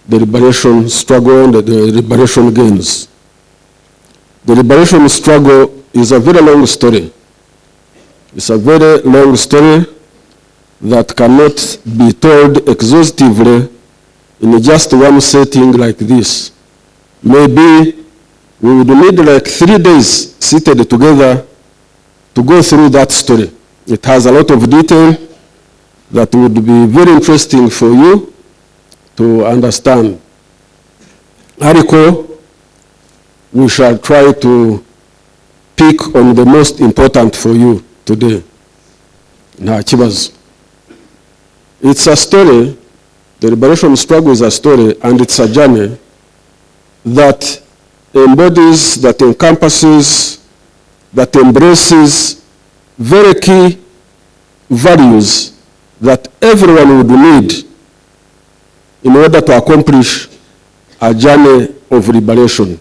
the liberation struggle and the liberation gains. The liberation struggle is a very long story. It's a very long story that cannot be told exhaustively in just one setting like this. Maybe we would need like 3 days seated together to go through that story. It has a lot of detail that would be very interesting for you to understand. Ariko, we shall try to pick on the most important for you today. It's a story, the liberation struggle is a story, and it's a journey that embodies, that encompasses, that embraces very key values that everyone would need in order to accomplish a journey of liberation.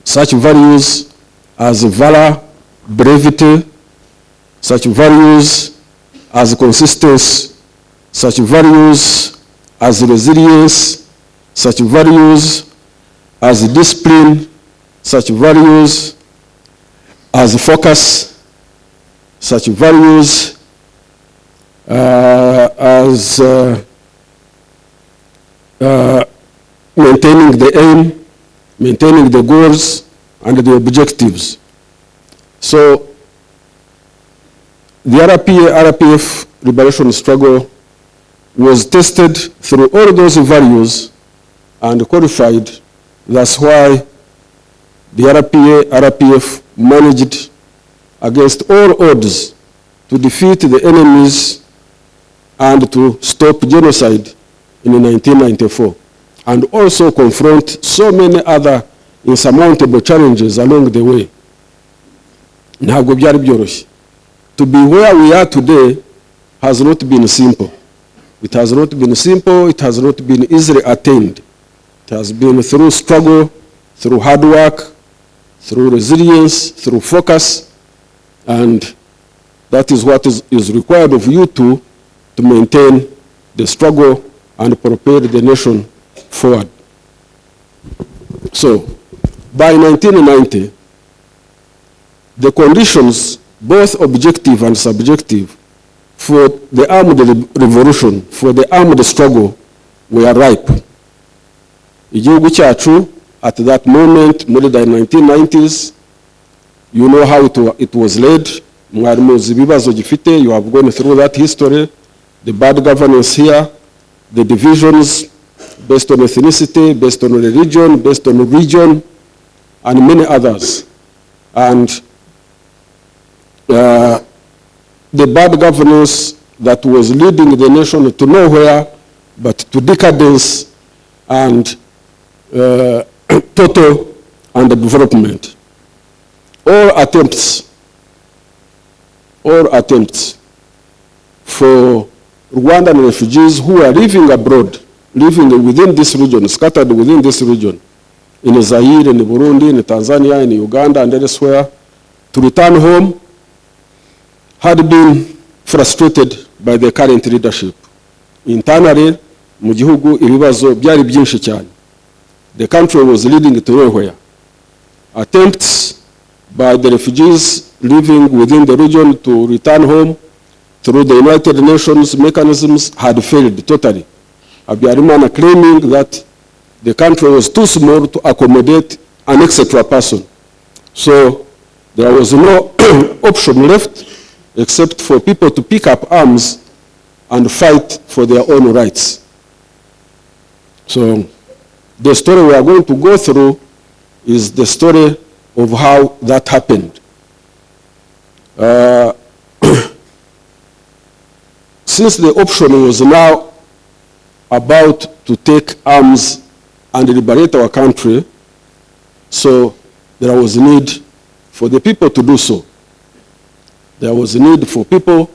Such values as valor, brevity, such values as consistency, such values as resilience, such values as discipline, such values as focus, such values as maintaining the aim, maintaining the goals and the objectives. So the RPF liberation struggle was tested through all those values and qualified. That's why the RPF managed against all odds to defeat the enemies and to stop genocide in 1994, and also confront so many other insurmountable challenges along the way. Ntabwo byari byoroshye. To be where we are today has not been simple. It has not been simple, it has not been easily attained. It has been through struggle, through hard work, through resilience, through focus, and that is what is required of you to maintain the struggle and propel the nation forward. So, by 1990, the conditions, both objective and subjective, for the armed revolution, for the armed struggle, were ripe. Igihugu cyacu, at that moment, more than 1990s, you know how it was led. You have gone through that history, the bad governance here, the divisions based on ethnicity, based on religion, based on region, and many others. And the bad governance that was leading the nation to nowhere but to decadence and total underdevelopment. All attempts for Rwandan refugees who are living abroad, living within this region, scattered within this region, in Zaire, in Burundi, in Tanzania, in Uganda, and elsewhere, to return home, had been frustrated by the current leadership. Internally, mu gihugu ibibazo byari byinshi cyane. The country was leading to nowhere. Attempts by the refugees living within the region to return home through the United Nations mechanisms had failed totally. Abiyarimana claiming that the country was too small to accommodate an extra person. So there was no option left except for people to pick up arms and fight for their own rights. So the story we are going to go through is the story of how that happened. Since the option was now about to take arms and liberate our country, so there was a need for the people to do so. There was a need for people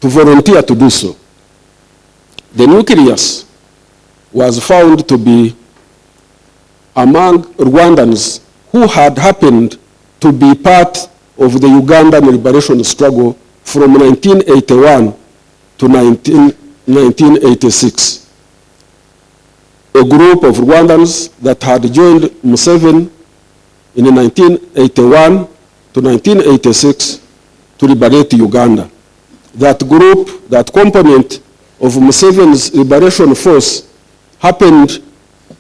to volunteer to do so. The nucleus was found to be among Rwandans who had happened to be part of the Ugandan liberation struggle from 1981 to 1986. a group of Rwandans that had joined Museveni in 1981 to 1986 to liberate Uganda. That group, that component of Museveni's liberation force happened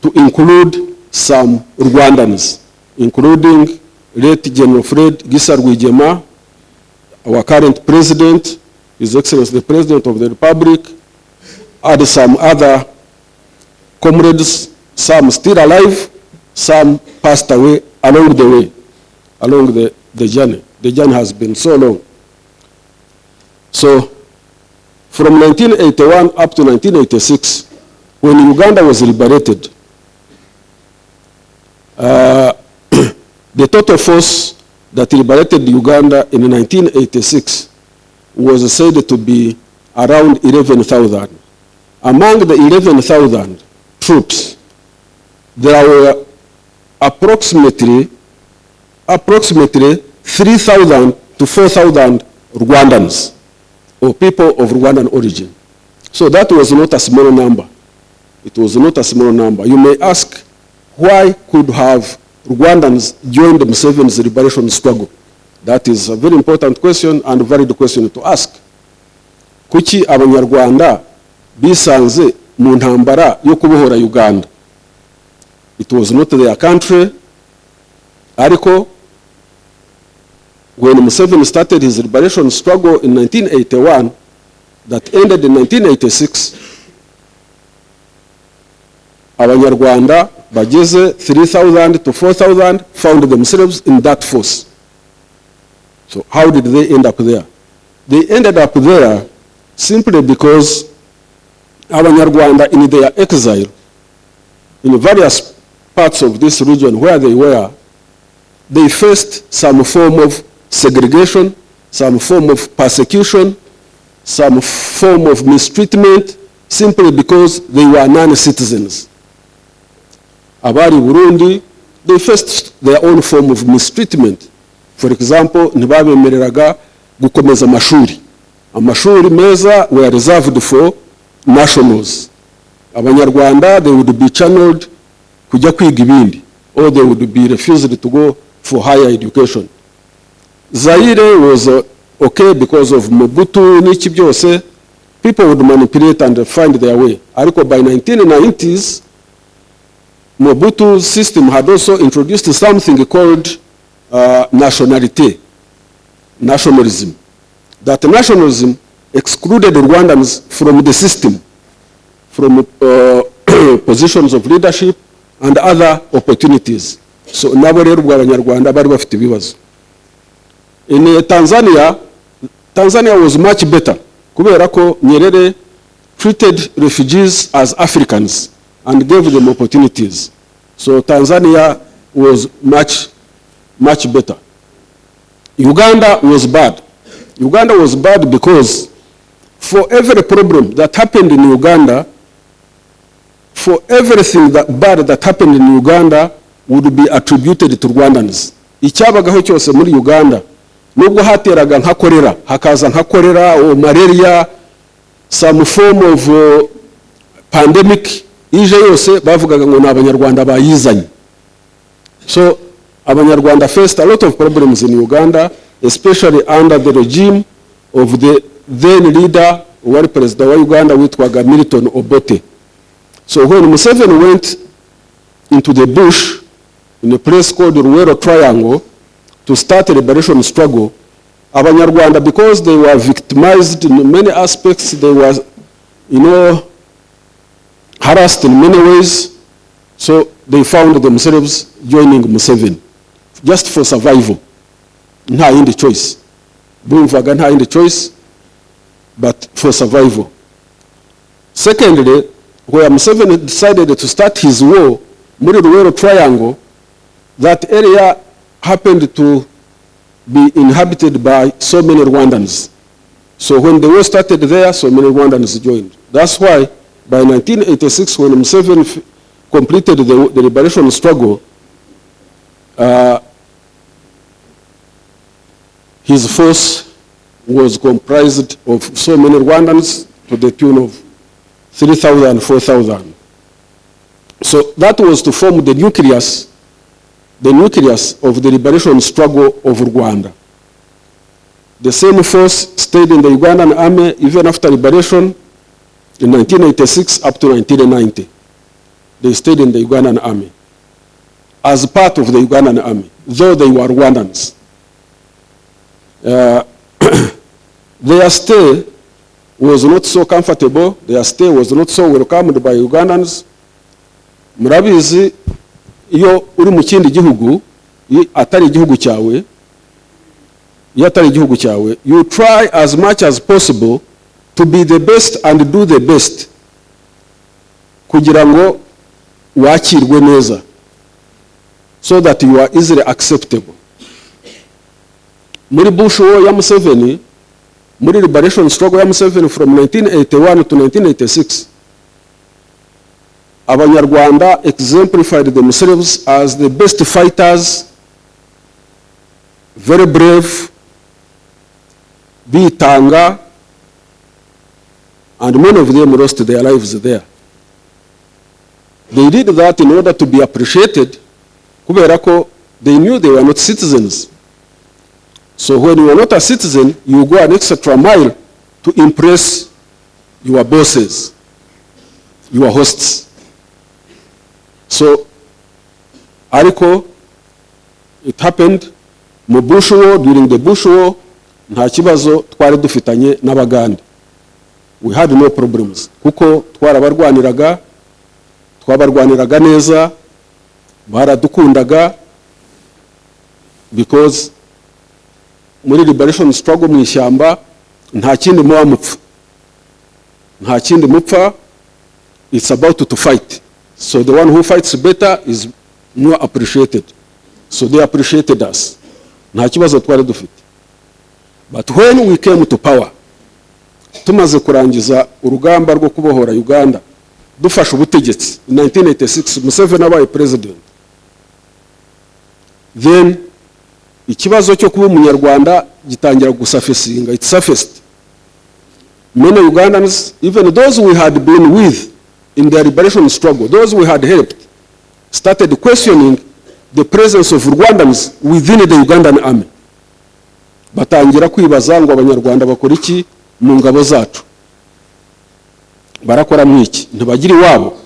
to include some Rwandans, including late General Fred Gisa Rwigema, our current president, His Excellency the President of the Republic, and some other comrades, some still alive, some passed away along the way, along the journey. The journey has been so long. So, from 1981 up to 1986, when Uganda was liberated, the total force that liberated Uganda in 1986 was said to be around 11,000. Among the 11,000 troops, there were approximately 3,000 to 4,000 Rwandans, or people of Rwandan origin. So that was not a small number. It was not a small number. You may ask, why could have Rwandans join the Museveni's liberation struggle? That is a very important question and a valid question to ask. Kuki Abanyarwanda bisanze mu ntambara yo kubohora Uganda? It was not their country. Ariko, when Museveni started his liberation struggle in 1981, that ended in 1986, Abanyarwanda bageze 3,000 to 4,000 found themselves in that force. So how did they end up there? They ended up there simply because Abanyarwanda in their exile, in various parts of this region where they were, they faced some form of segregation, some form of persecution, some form of mistreatment, simply because they were non-citizens. Abari Burundi, they faced their own form of mistreatment. For example, ntibabemereraga gukomeza amashuri. Amashuri meza were reserved for nationals. Abanyarwanda, they would be channeled kujya kwiga ibindi, or they would be refused to go for higher education. Zaire was okay because of Mobutu n'iki byose. People would manipulate and find their way. Ariko by 1990s, Mobutu's system had also introduced something called nationalism. That nationalism excluded Rwandans from the system, from positions of leadership and other opportunities. So nabo rero Abanyarwanda bari bafite ibibazo. In Tanzania was much better kubera ko Nyerere treated refugees as Africans and gave them opportunities. So Tanzania was much better. Uganda was bad. Uganda was bad because for every problem that happened in Uganda, for everything bad that happened in Uganda would be attributed to Rwandans. Icyabagaho cyose muri Uganda, nubwo hateraga nka kolera, hakaza nka kolera or malaria, some form of pandemic, ije yose bavugaga ngo n'Abanyarwanda bayizanye. So Abanyarwanda faced a lot of problems in Uganda, especially under the regime of the then leader, wari president wa Uganda witwaga Milton Obote. So when Museveni went into the bush in a place called Ruwero Triangle to start a liberation struggle, Abanyarwanda, because they were victimized in many aspects, they were, harassed in many ways, so they found themselves joining Museveni just for survival. Nta yindi choice. Bumvaga nta yindi choice, but for survival. Secondly, where Museveni decided to start his war, muri Ruwero Triangle, that area happened to be inhabited by so many Rwandans. So when the war started there, so many Rwandans joined. That's why by 1986, when Museveni completed the liberation struggle, his force was comprised of so many Rwandans to the tune of 3,000, 4,000. So that was to form the nucleus of the liberation struggle of Rwanda. The same force stayed in the Ugandan army even after liberation in 1986 up to 1990. They stayed in the Ugandan army as part of the Ugandan army, though they were Rwandans. Their stay was not so comfortable, their stay was not so welcomed by Ugandans. Murabizi, iyo uri mu kindi gihugu, atari igihugu cyawe, you try as much as possible to be the best and do the best kugira ngo wakirwe neza, so that you are easily acceptable. Muri Bush War ya Museveni, muri liberation struggle ya Museveni from 1981 to 1986, Abanyarwanda exemplified themselves as the best fighters, very brave, bitanga, and many of them lost their lives there. They did that in order to be appreciated, kubera ko they knew they were not citizens. So when you are not a citizen, you go an extra mile to impress your bosses, your hosts. So, ariko, it happened mu Bush War, during the Bush War, nta kibazo twari dufitanye n'Abagande. We had no problems. Kuko twabarwaniraga neza, baradukundaga, because muri liberation struggle mu ishyamba nta kindi muba mupfa. Nta kindi mupfa, it's about to fight. So the one who fights better is more appreciated. So they appreciated us. Nta kibazo twari dufite. But when we came to power, tumaze kurangiza urugamba rwo kubohora Uganda, dufashe ubutegetsi in 1986, Museveni abaye president. Then ikibazo cyo kuba umunyarwanda gitangira gusurfacinga. It surfaced. Many Ugandans, even those we had been with in the liberation struggle, those we had helped, started questioning the presence of Rwandans within the Ugandan army. Batangira kwibaza ngo Abanyarwanda bakora iki mu ngabo zacu, barakora mwiki, ntibagira iwabo.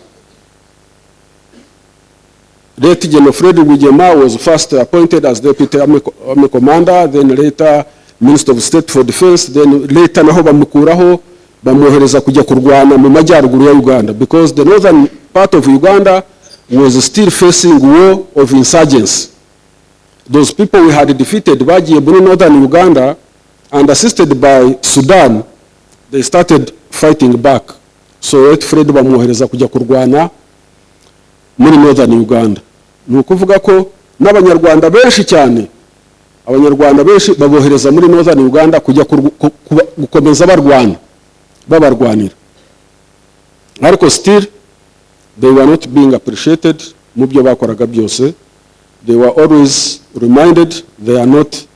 Late General Fred Rwigema was first appointed as Deputy Army Commander, then later Minister of State for Defense, then later naho bamukuraho bamwohereza kujya kurwana mu majyaruguru ya Uganda, because the northern part of Uganda was still facing war of insurgents. Those people we had defeated bagiye muri northern Uganda, and assisted by Sudan, they started fighting back. So late Fred bamwohereza kujya kurwana muri northern Uganda. Ni ukuvuga ko n'Abanyarwanda benshi cyane, Abanyarwanda benshi babohereza muri northern Uganda kujya gukomeza babarwanira. Ariko still they were not being appreciated mu byo bakoraga byose. They were always reminded they are not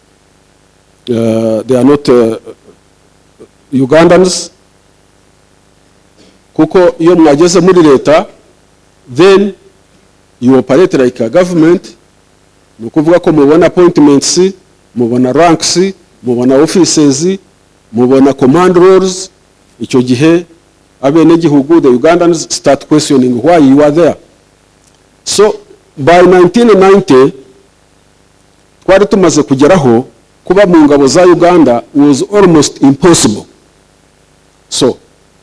Ugandans. Kuko iyo mwageze muri leta, then you operate like a government. Ni ukuvuga ko mubona appointments, mubona ranks, mubona offices, mubona command roles. Icyo gihe abenegihugu, the Ugandans, start questioning why you are there. So by 1990 twari tumaze kugeraho kuba mu ngabo za Uganda was almost impossible. So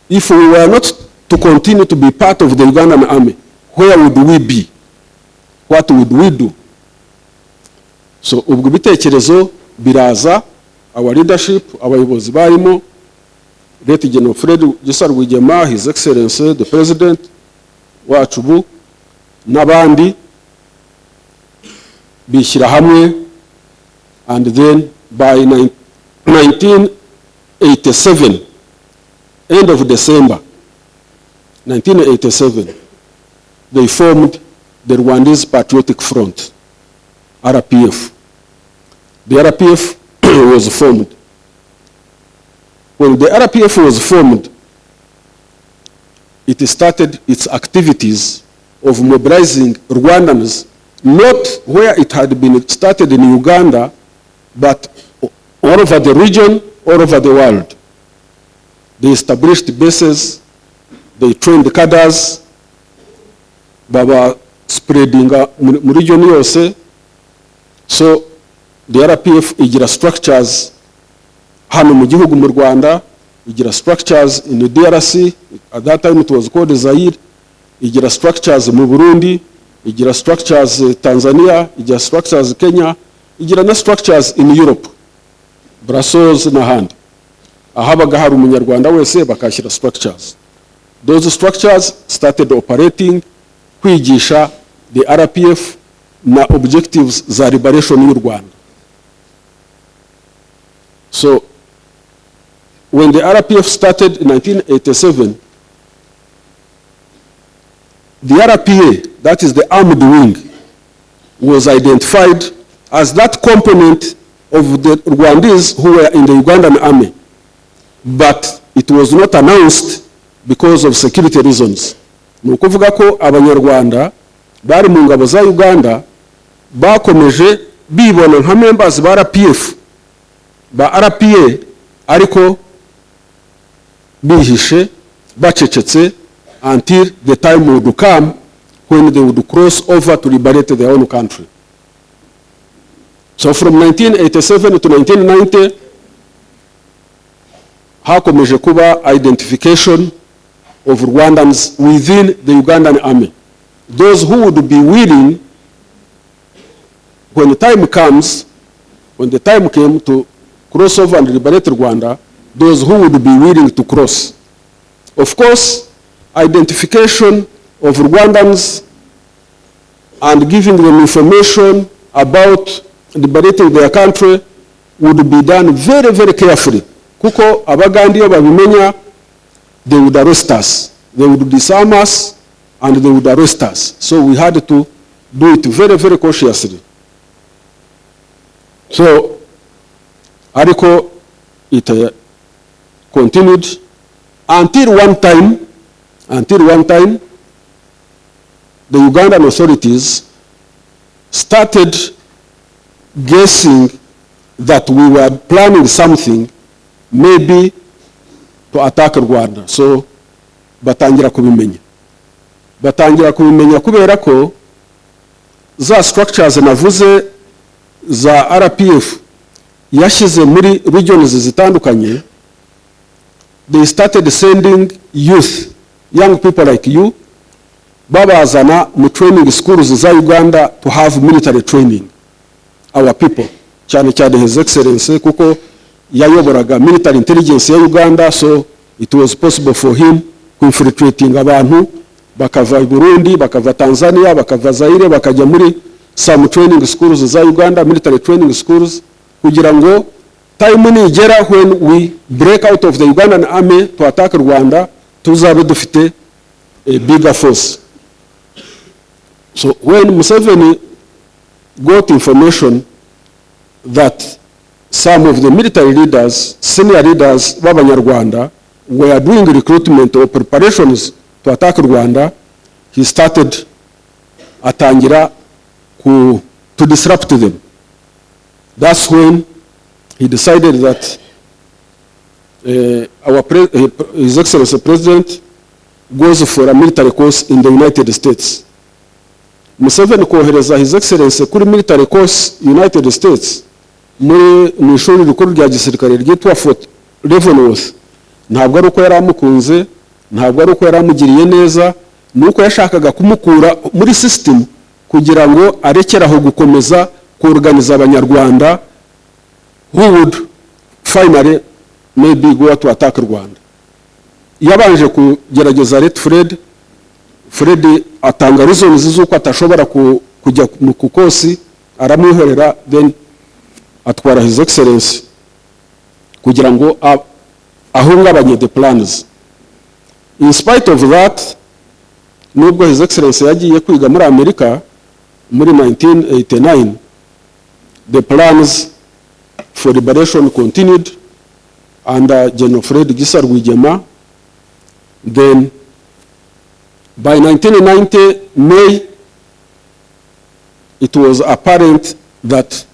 if we were not to continue to be part of the Ugandan army, where would we be? What would we do? So ubwo bitekerezo biraza, our leadership, abayobozi barimo, Late General Fred Rwigema, His Excellency the President wacu ubu, n'abandi bishyira hamwe, and then by 1987, end of December 1987, they formed the Rwandese Patriotic Front, RPF. The RPF was formed. When the RPF was formed, it started its activities of mobilizing Rwandans, not where it had been started in Uganda, but all over the region, all over the world. They established bases, they trained cadres, baba spreading mu region yose. So the RPF igira structures hano mu gihugu mu Rwanda, igira structures in the DRC, at that time it was called Zaire, igira structures mu Burundi, igira structures Tanzania, igira structures Kenya, igira na structures in Europe, Brussels n'ahandi. Ahabaga hari umunyarwanda wese bakashyira structures. Those structures started operating kwigisha the RPF na objectives za liberation y'u Rwanda. So when the RPF started in 1987, the RPA, that is the armed wing, was identified as that component of the Rwandese who were in the Ugandan army. But it was not announced because of security reasons. Ni ukuvuga ko abanyarwanda bari mu ngabo za Uganda bakomeje bibona nka members ba RPF, ba RPA, ariko bihishe bacecetse until the time would come when they would cross over to liberate their own country. So from 1987 to 1990, hakomeje kuba identification of Rwandans within the Ugandan army. Those who would be willing, when the time comes, when the time came to cross over and liberate Rwanda, those who would be willing to cross. Of course, identification of Rwandans and giving them information about liberating their country would be done very, very carefully. Kuko abagandi iyo babimenya, they would arrest us. They would disarm us and they would arrest us. So we had to do it very, very cautiously. So, ariko it continued until one time, the Ugandan authorities started guessing that we were planning something, maybe to attack Rwanda. So batangira kubimenya kubera ko za structures navuze za RPF yashize muri regions zitandukanye. They started sending youth, young people like you, babazana mu training schools za Uganda to have military training. Our people, cyane cyane His Excellency, kuko yayoboraga military intelligence ya Uganda, so it was possible for him to infiltrating abantu bakava Burundi, bakava Tanzania, bakava Zaire, bakajya muri some training schools za Uganda, military training schools, kugira ngo time nigera when we break out of the Ugandan army to attack Rwanda, tuzabe dufite a bigger force. So when Museveni got information that some of the military leaders, senior leaders b'Abanyarwanda were doing recruitment or preparations to attack Rwanda, he started atangira to disrupt them. That's when he decided that His Excellency President goes for a military course in the United States. Museveni kohereza His Excellency kuri military course United States mu ishuri rikuru rya gisirikare ryitwa Fort Leavenworth. Ntabwo ari uko yaramukunze, ntabwo ari uko yaramugiriye neza, nuko yashakaga kumukura muri system kugira ngo arekeraho gukomeza kuorganiza abanyarwanda who would finally maybe go to attack Rwanda. Yabanje kugerageza Ret Fred atanga reasons z'uko atashobora kujya mu kukosi, aramwihorera, then atwara His Excellency kugira ngo ahungabanye the plans. In spite of that, nubwo His Excellency yagiye kwiga muri Amerika muri 1989, the plans for liberation continued under General Fred Gisa Rwigema. Then By 1990 May, it was apparent that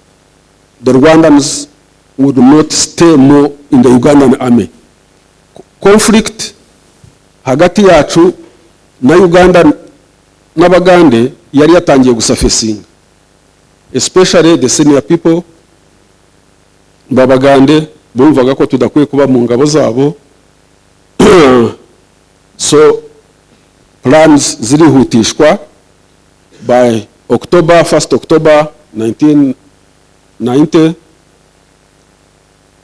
the Rwandans would not stay more in the Ugandan army. Conflict hagati yacu na Uganda n'Abagande yari yatangiye gusafesinga, especially the senior people b'Abagande bumvaga ko tudakwiye kuba mu ngabo zabo. So plans zirihutishwa. By October 1st October 1990,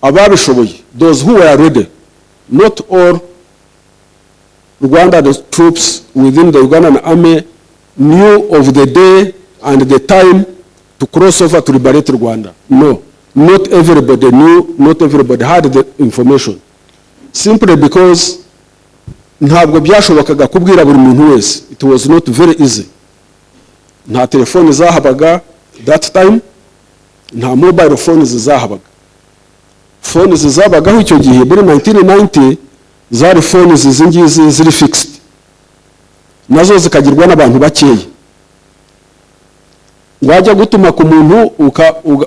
ababishoboye, those who were ready, not all Rwandan troops within the Ugandan army knew of the day and the time to cross over to liberate Rwanda. No, not everybody knew, not everybody had the information. Simply because ntabwo byashobokaga kubwira buri muntu wese. It was not very easy. Nta telefone zahabaga that time, nta mobile phones zahabaga. Phones zabagaho icyo gihe muri 1990 zari phones zingizi ziri fixed, nazo zikagirwa n'abantu bakeya. Wajya gutuma ku muntu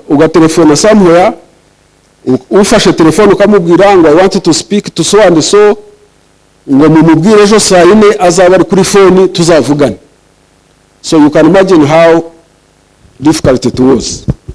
ugaterefona somewhere, ufashe telefone ukamubwira ngo I want to speak to so and so, ngo mumubwire ejo saa 4 azaba ari kuri phone tuzavugana. So you can imagine how difficult it was.